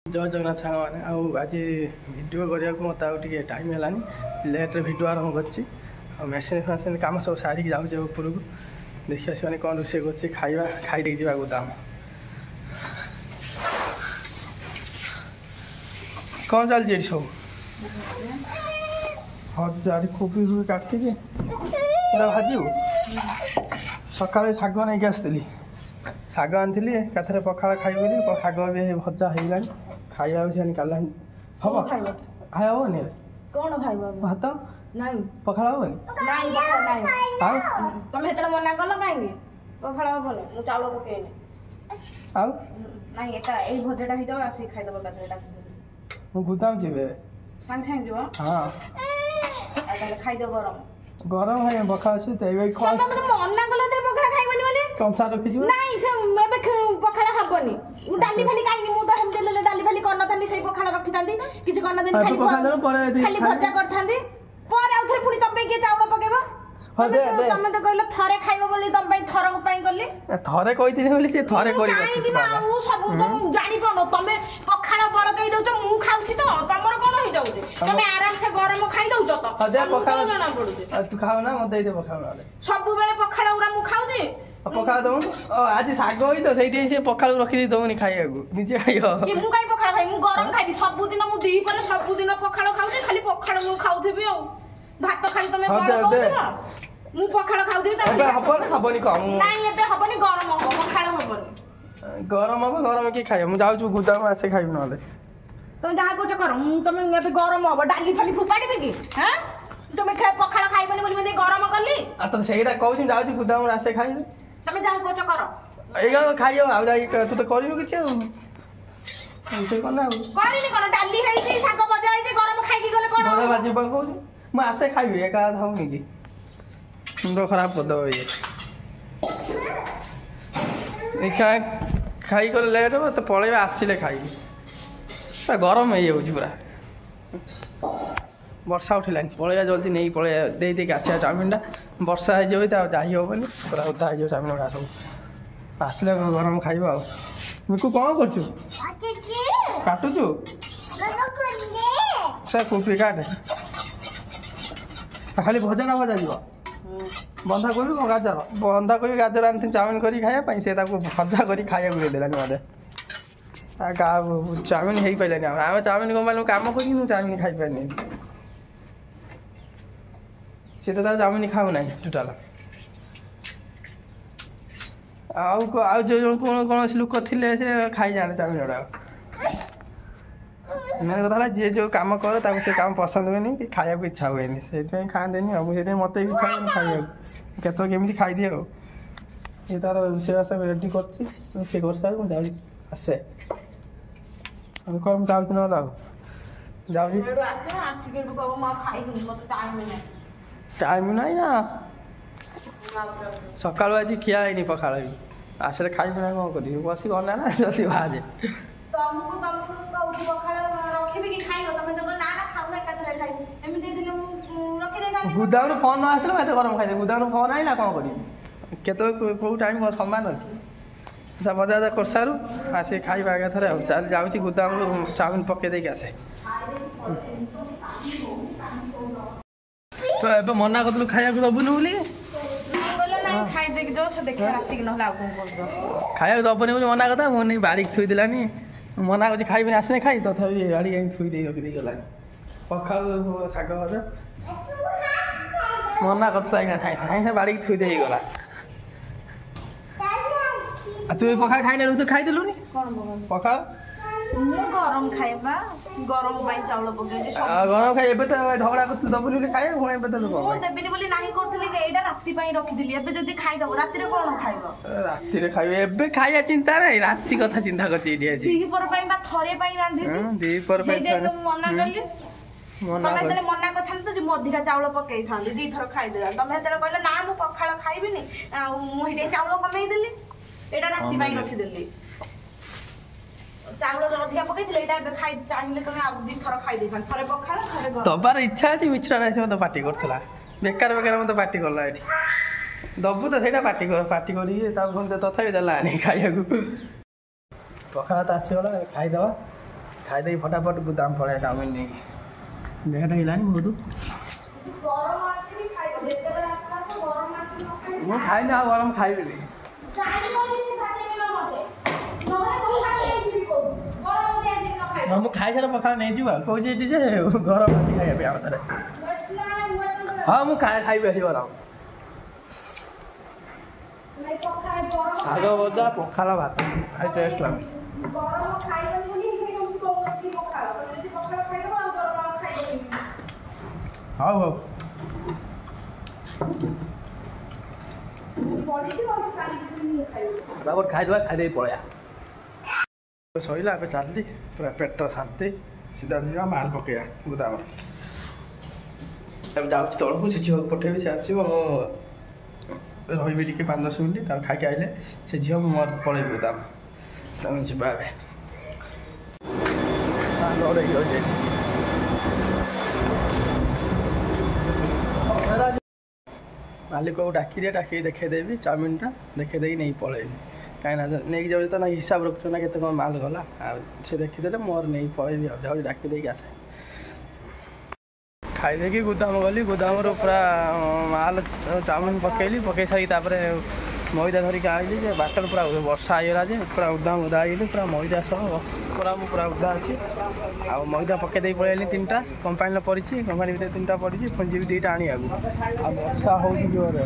जय जगन्नाथ साग मैंने आज भिडियो करने को मत आए टाइम है लेट्रे भिडियो आरंभ कर मेसीन फेसीन कम सब सारिक जाऊे ऊपर को देखिए से कौन रोषे कर खाइबा खाई जा गोदाम कौन चलती सब हजार कोबी फुबी काटिकी भाजू सका शाग नहीं आसती शाग आनी एकाथरे पखाड़ खाइबी शाग भी भजा हो खाइबा भी काला हम खाइबनी कौन खाइब भात नहीं पखाड़ हेनी तुम हेतले मना कल कहीं पखाड़ हेनी मु चाउल पकेनी नहीं एका ए भजाटा ही जाओ आसी खाइदब एकाथरे मु गुदाम जीवे सांग सांग जीव हां आ खाइदो गरम गरम है पखाड़ अछि त एबे खा मना कल हेतले पखाड़ खाइबनी बोली कंसा रखी छी नहीं से एबे पखाड़ हबनी मु डाली फाली काई मु तो हम देले डाली फाली करना थांदी सही पखाड़ रखी थांदी किछि करना दिन खाली भजा कर थांदी पर आउथरे पुनी तबे के चाउल पकेबो तमे तो कहलो थरे खाइबो बोली तम पई थरक पई करली थरे कहिथिनी बोली से थरे करी कि मु सब तुम जानि पनो तमे पखाड़ बड़ कहि दउछ मु खाउछि तो तमर कोन होई जाउछ तमे आराम से गरम खाइ दउछ तो अदे पखाड़ जाना पड़ुछ तू खाओ ना मत दे दे पखाड़ वाले सब बेले पखाड़ उरा मु खाउछि पखाड़ दउ आज साग होई तो सेही से पखाड़ रखी दउनी खाइया को निजे खाइयो कि मु काई पखाड़ खाइ मु गरम खाइबी सब दिन मु दी पर सब दिन पखाड़ खाउछि खाली पखाड़ मु खाउथिबी आ भात खाली तमे बड़ मु पखाड़ खाउथिबी त एबे हबनी कम नहीं एबे हबनी गरम हो पखाड़ हबनी गरम की खाइयो मु जाउछु गुदाम आसे खाइब नले तुम जहाँ कुछ करो तुम एबे गरम हो डाली फाली फुपाड़ीबे कि हां तुम पखाड़ खाइबनी बोली मैं गरम करली आ तो सेहीटा कहू जाउछु गुदाम आसे खाइबे तुम जहाँ कुछ करो एगा खाइयो आ जाई तू तो करियो किछ एते कोना करिनी कोन डाली हेई छी साग भजा हेई छी गरम खाइकी गले कोन भजा भाजी पा कहू मु आसे खाइबे एका थाउनी की मुंड खराब कर दो ये देखा खाई कर लेट हो तो पड़े आसिले खाई गरम हो पूरा वर्षा उठिलानी पड़े जल्दी नहीं पड़े दे दे आसा चाउमिन वर्षा हो जाई हेनी पूरा ओदा हो चाउमिन गुड़ा सब आसले गरम खाइबा मिकु कौन करछु काटुछु से कोपी काटे खाली भजा ना भजा जीव बंधा कोबी गाजर आनी चाउमिन करी खाया से भजा करी खाया देलानी मत चाउमिन हो पारानी आम चाउमिन कम कम कर चाउमिन खाई पारे सी तो चाउमिन खाऊ ना टोटाल आउ जो कौन लोक थे से खाई जाने चाउमिन गुड़ा मेन कथा जी जो कम करे से काम पसंद हुए कि खाया इच्छा हुए से खाते मुझे मत भी इच्छा खाया केत केमी खाईदिए ये तार रोषेबास रेडी कर सारे मुझे आसे कौन जाऊँ ना जाऊँ टाइम ना ना सका आज खिया है पखाड़ भी आसले खाई ना कौन कर बस गला ना जल्दी बाजे गुदाम फोन आसला मैं गरम खाई गुदाम फोन आईला कौन कर कौ टाइम समान अच्छी मजा कर सारू आसे खाइबा आगे थरे जाऊँगी गुदाम चाउमिन पके देके आसे तो ए मना कर खाया दबुनि बोली खाया दबुनि बोली मना करता मुझे बाड़ीक थुई देलानी मना कर खाइबे आसने खाई तथापि बाड़ी थुई दे रखी गलानी पखाड़ शाग भजा मना कर खाई बाड़ीक थुई दे गला तू पखाड़ खाई ना तू खाईदेलु नी पखाड़ गरम खाइबा गरम पाई चाउल पके गरम खाई एबे तो झगड़ा कर दबुनी खाए हुए एबे तो मु देबिनी बोली नाही करथली एटा राती पई रखी दिली एबे जदी खाई दबो राती रे कोन खाइबो राती रे खाइबे एबे खाइया चिंता रे राती कथा चिंता करती एडी आजी दी पर पई बा थरे पई रांधी छी दी पर पई तो मना करली मना तले मना कथन तो जे मधिका चाउल पकेई थांदी दी थर खाई देला तमे तले कहले ना मु पखाळ खाइबिनी आ मु हिदे चाउल कमेई देली एटा राती पई रखी देली चाउल अधिका पकईले एटा खाई चाहिए तुम आ दी थर खाई दे थरे पखाळ थरे गरम तबार इच्छा अछि मिछरा राइस मत पार्टी करथला बेकार मत पार्टी करला एठी दबु तो सेटा पार्टी करी तथापि देला आनी खाइया को पखाळ त आसी गला खाई दवा ଖାଇଦେଇ ଫଟାଫଟ ଗୋଦାମ ପଳେଇବା ଚାଉମିନ ନେଇକି ଦେହଟା ହେଇଲାନି ବହୁତ ମୁଁ ଖାଇନି ଆଉ ଗରମ ଖାଇବିନି ମୁଁ ଖାଇସାର ପଖାଳ ନେଇଯିବ କହୁଛି ଏଠି ଯେ ଗରମ ଅଛି ଖାଇବା ପାଇଁ ଆମ ଥରେ ହଁ ମୁଁ ଖାଇବି ଆସି ଗରମ ଶାଗ ଭଜା ପଖାଳ ଭାତ ଭାରି ଟେଷ୍ଟ ଲାଗୁଛି ହଉ ହଉ ଫଟାଫଟ ଖାଇଦେବା ଖାଇଦେଇ ପଳେଇବା ସଇଲା ଏବେ ଚାଲିଲି ପୁରା ପେଟ ଶାନ୍ତି ସିଧା ଯିବା ମାଲ ପକେଇବା ଗୋଦାମରେ ଏବେ ଯାଉଛି ତଳକୁ ସେ ଝିଅକୁ ପଠେଇବି ସେ ଆସିବ ମୁଁ ରହିବି ଟିକେ 5-10 ମିନିଟ୍ ତାକୁ ଖାଇକି ଆଇଲେ ସେ ଝିଅ ମୁଁ ମୋର ପଳେଇବି ଗୋଦାମ ତାକୁ ଯିବା ଏବେ ମାଲିକକୁ ଡାକିଦିଏ ଡାକିକି ଦେଖେଇଦେବି ଚାଉମିନଟା ଦେଖେଇ ଦେଇକି ନେଇକି ପଳେଇବି କାହିଁକିନା ନେଇକି ଯାଉଛି ତ ନା ହିସାବ ରଖୁଛୁ ନା କେତେ କ'ଣ ମାଲ ଗଲା ଆଉ ସେ ଦେଖିଦେଲେ ମୋର ନେଇକି ପଳେଇବି ଆଉ ଯାଉଛି ଡାକି ଦେଇକି ଆସେ ଖାଇଦେଇକି ଗୋଦାମ ଗଲି ଗୋଦାମରୁ ପୁରା ମାଲ ଚାଉମିନ ପକେଇ ସାରିକି ତାପରେ ମଇଦା ଧରିକି ଆଇଲି ଯେ ବାଟରେ ପୁରା ବର୍ଷା ହେଇଗଲା ଯେ ପୁରା ଓଦା ହେଇଗଲି ପୁରା ମଇଦା ସହ ପୁରା ମୁଁ ପୁରା ଓଦା ଅଛି ଆଉ ମଇଦା ପକେଇ ଦେଇ ପଳେଇ ଆଇଲି 3ଟା କମ୍ପାନୀରେ ପଡ଼ିଛି କମ୍ପାନୀ ଭିତରେ 3ଟା ପଡ଼ିଛି ପୁଣି ଯିବି 2ଟା ଆଣିବାକୁ ଆଉ ବର୍ଷା ହେଉଛି ଜୋରରେ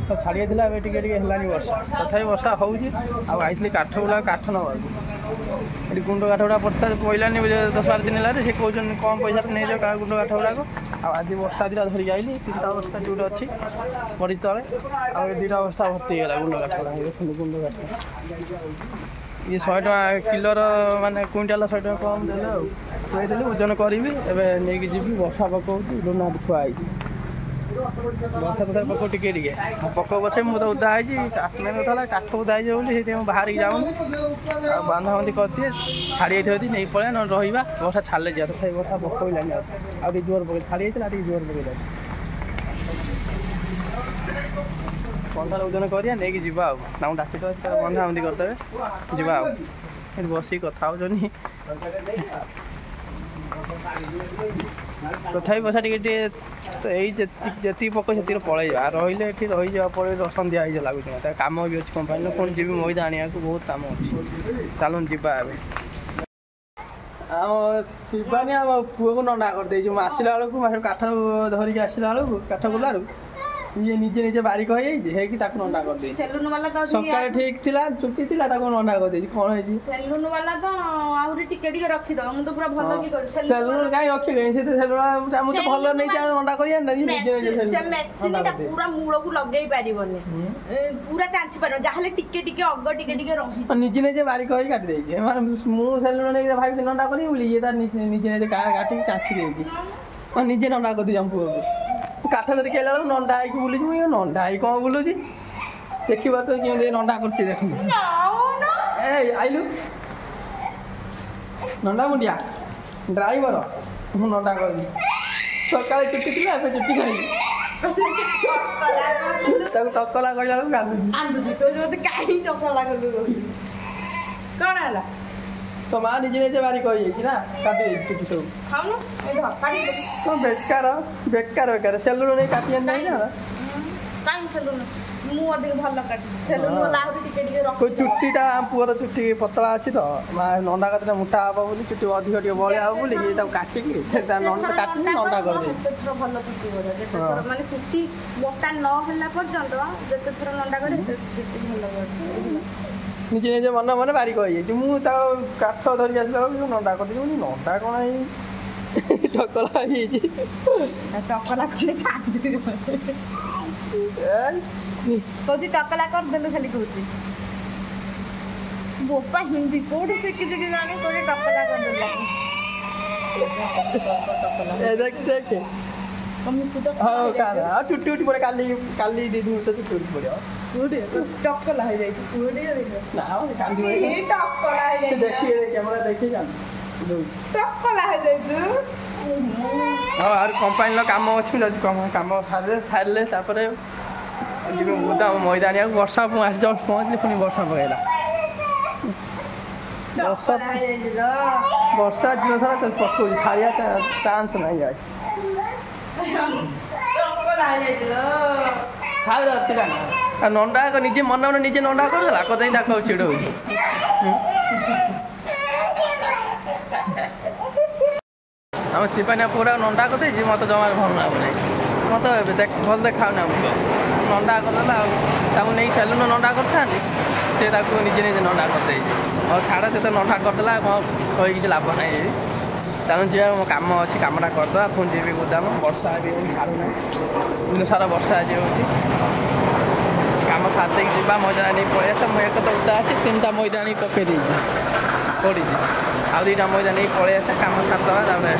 ତ ଛାଡ଼ି ଯାଇଥିଲା ଏବେ ଟିକେ ହେଲାନି ବର୍ଷା ତଥାପି ବର୍ଷା ହେଉଛି ଆଉ ଆଇଥିଲି କାଠ ଗୁଡ଼ା କାଠ ନେବାକୁ ଏଠି ଗୁଣ୍ଡ କାଠ ଗୁଡ଼ା ପଡ଼ିଲାନି 10-12 ଦିନ ହେଲା ସେ କହୁଛନ୍ତି କମ୍ ପଇସାରେ ନେଇଯାଅ କାହା ଗୁଣ୍ଡ କାଠ ଗୁଡ଼ାକ ଆଉ ଆଜି ବର୍ଷା ଦିଟା ଧରିକି ଆଇଲି 3ଟା ବସ୍ତା ଯେଉଁଠି ଅଛି ପଡ଼ି ତଳେ ଆଉ ଏ 2ଟା ବସ୍ତା ଭର୍ତ୍ତି ହେଇଗଲା ଗୁଣ୍ଡ କାଠ ଗୁଡ଼ା ଦେଖନ୍ତୁ ଗୁଣ୍ଡ କାଠ ଇଏ 100 ଟଙ୍କା କିଲୋର ମାନେ କୁଇଣ୍ଟାଲ 100 ଟଙ୍କା କମ୍ ଦେଲେ ଆଉ ଥୁଆଇଦେଲି ଓଜନ କରିବି ଏବେ ନେଇକି ଯିବି ବର୍ଷା ପକାଉଛି ଲୁଣ ଥୁଆ ହେଇଛି ବର୍ଷା ତଥାପି ପକାଉ ଟିକେ ପକାଉ ପଛେ ମୁଁ ତ ଓଦା ହେଇଛି ମେନ୍ କଥା ହେଲା କାଠ ଓଦା ହେଇଯିବ ବୋଲି ସେଇଥିପାଇଁ ମୁଁ ବାହାରିକି ଯାଉନି ଆଉ ବାନ୍ଧାବନ୍ଧି କରିଦିଏ ଛାଡ଼ି ଯାଇଥିବ ଯଦି ନେଇ ପଳେଇବା ନହେଲେ ରହିବା ବର୍ଷା ଛାଡ଼ିଲେ ଯିବା ତଥାପି ବର୍ଷା ପକାଇଲାନି ଆଉ ଟିକେ ଜୋର ପକେଇ ଛାଡ଼ି ଯାଇଥିଲା ଟିକେ ଜୋର ପକେଇଲାନି ବନ୍ଧାରେ ଓଜନ କରିବା ନେଇକି ଯିବା ଆଉ ତାଙ୍କୁ ଡାକିଦେବା ସେତେବେଳେ ବନ୍ଧାବନ୍ଧି କରିଦେବେ ଯିବା ଆଉ ଏଠି ବସିକି କଥା ହେଉଛନ୍ତି ତଥାପି ବର୍ଷା ଟିକେ ଏଇ ଯେତିକି ପକାଉ ସେତିକି ପଳେଇଯିବା ଆଉ ରହିଲେ ଏଠି ରହିଯିବା ପରେ ସନ୍ଧ୍ୟା ହେଇଯିବ ଲାଗୁଛି ମୋତେ କାମ ବି ଅଛି କମ୍ପାନୀରେ ପୁଣି ଯିବି ମଇଦା ଆଣିବାକୁ ବହୁତ କାମ ଅଛି ଚାଲୁନ ଯିବା ଏବେ ଆଉ ଶିବାନୀ ଆମ ପୁଅକୁ ନଣ୍ଡା କରିଦେଇଛି ମୁଁ ଆସିଲା ବେଳକୁ କାଠ ଧରିକି ଆସିଲା ବେଳକୁ କାଠ ଗୁଲାରୁ ଇଏ ନିଜେ ବାରିକ ହେଇଯାଇଛି ହେଇକି ତାକୁ ନଣ୍ଡା କରିଦେଇଛି ସକାଳେ ଠିକ ଥିଲା ଛୁଟି ଥିଲା ତାକୁ ନଣ୍ଡା କରିଦେଇଛି କ'ଣ ହେଇଛି ସେଲୁନ ବାଲା ତ ଆହୁରି ଟିକେ ରଖିଦବ ମୁଁ ତ ପୁରା ଭଲ କି କରିଛି ସେଲୁନ କାହିଁ ରଖିବେ ସେ ତ ସେଲୁନ ମୁଁ ତ ଭଲ ନେଇଛି ନଣ୍ଡା କରିବା ସେ ମେସିନଟା ପୁରା ମୂଳକୁ ଲଗେଇ ପାରିବନି ପୁରା ଚାଞ୍ଚି ପାରିବ ଯାହେଲେ ଟିକେ ଅଗ ଟିକେ ରହିବ ନିଜେ ବାରିକ ହେଇ କାଟି ଦେଇଛି ମାନେ ମୁଁ ସେଲୁନ ନେଇକି ଭାବିଛି ନଣ୍ଡା କରିବି ବୋଲି ଇଏ ତା ନିଜେ କାଟିକି ଚାଞ୍ଚି ଦେଇଛି ନିଜେ ନଣ୍ଡା କରିଦେଇଛି ଆମ ପୁଅକୁ କାଠ ଧରିକି ଆଇଲା ବେଳକୁ ନଣ୍ଡା ହେଇକି ବୁଲୁଛି ମୁଁ ନଣ୍ଡା ହେଇ କ'ଣ ବୁଲୁଛି ଦେଖିବା ତ କେମିତି ନଣ୍ଡା କରୁଛି ଦେଖନ୍ତୁ ଏଇ ଆଇଲୁ ନଣ୍ଡା ମୁଣ୍ଡିଆ ଡ୍ରାଇଭର ମୁଁ ନଣ୍ଡା କରିବି ସକାଳେ ଚୁଟି ଥିଲା ଏବେ ଚୁଟି ଖାଇବି ତାକୁ ଟକଲା କହିଲା ବେଳକୁ କାନ୍ଦୁଛି କାହିଁ ଟକଲା କଲୁ କ'ଣ ହେଲା तो माँ निजे बारी कही ना काटी चुटी सब बेकार बेकार बेकार सेलुन नहीं काटी नहीं ना चुट्टा पुअर चुट्टी पतला अच्छी तो नंदा कत मोटा हम बोली चुट्टी अधिक टे बलिया हम बोली काटिकी काटी नंदा कर निजे निजे मन मन बारी कही मुझे काठ धरिक आसला नंदा कर नंदा कौन टकला टकला कौची टकला करदेलु खाली कौची बोपा हिंदी कोठी शिखी जाने कोठी टकला करदेलु देख देख हाँ हाँ चुट्टी उठी पड़े काली काली दी दिन तो चुट्टी उठी पड़े कोठी टकला हो जाई कोठी ना कांदी टकला हो जाई देखिए कैमरा देखिए जान टकला हो जाई तू हाँ और कंपनी काम अच्छी काम सारे तापर गोदाम मैदा आने वर्षा आस जस्ट पहुँचली पुणी वर्षा पकड़ा ବର୍ଷା ଦିନ ସାରା ତ ପକଉଛି ଛାଡ଼ିବା ଚାନ୍ସ ନାହିଁ ଆଜି ଖାଇବା ଅଛି ନା ଆଉ ନଣ୍ଡା ନିଜେ ମନେ ମନେ ନିଜେ ନଣ୍ଡା କରିଦେଲା କଥା ହିଁ ତାକୁ ଚିଡ଼ଉଛି ଆମ ଶିବାନିଆ ପୁରା ନଣ୍ଡା କରିଦେଇଛି ମୋତେ ଜମାରେ ଭଲ ଲାଗୁନାହିଁ ମୋତେ ଭଲ ଦେଖାଉନି ଆମକୁ ନଣ୍ଡା କରିଦେଲା ଆଉ ତାକୁ ନେଇ ସେଲୁନ ନଣ୍ଡା କରିଥାନ୍ତି ସେ ତାକୁ ନିଜେ ନିଜେ ନଣ୍ଡା କରିଦେଇଛି ଆଉ ଛାଡ଼ ସେ ତ ନଣ୍ଡା କରିଦେଲା କ'ଣ କହି କିଛି ଲାଭ ନାହିଁ ଚାଲୁ ଯିବା ମୋ କାମ ଅଛି କାମଟା କରିଦେବା ପୁଣି ଯିବି ଗୋଦାମ ବର୍ଷା ବି ଛାଡ଼ୁନାହିଁ ଦିନ ସାରା ବର୍ଷା ଆଜି ହେଉଛି କାମ ସାରିଦେଇକି ଯିବା ମଇଦା ଆଣିକି ପଳେଇ ଆସ ମୁଁ ଏକ ତ ଉଦା ଅଛି 3ଟା ମଇଦା ଆଣିକି ପକେଇ ଦେଇଛି ପଡ଼ିଛି ଆଉ 2ଟା ମଇଦା ନେଇକି ପଳେଇ ଆସେ କାମ ସାରିଦେବା ତାପରେ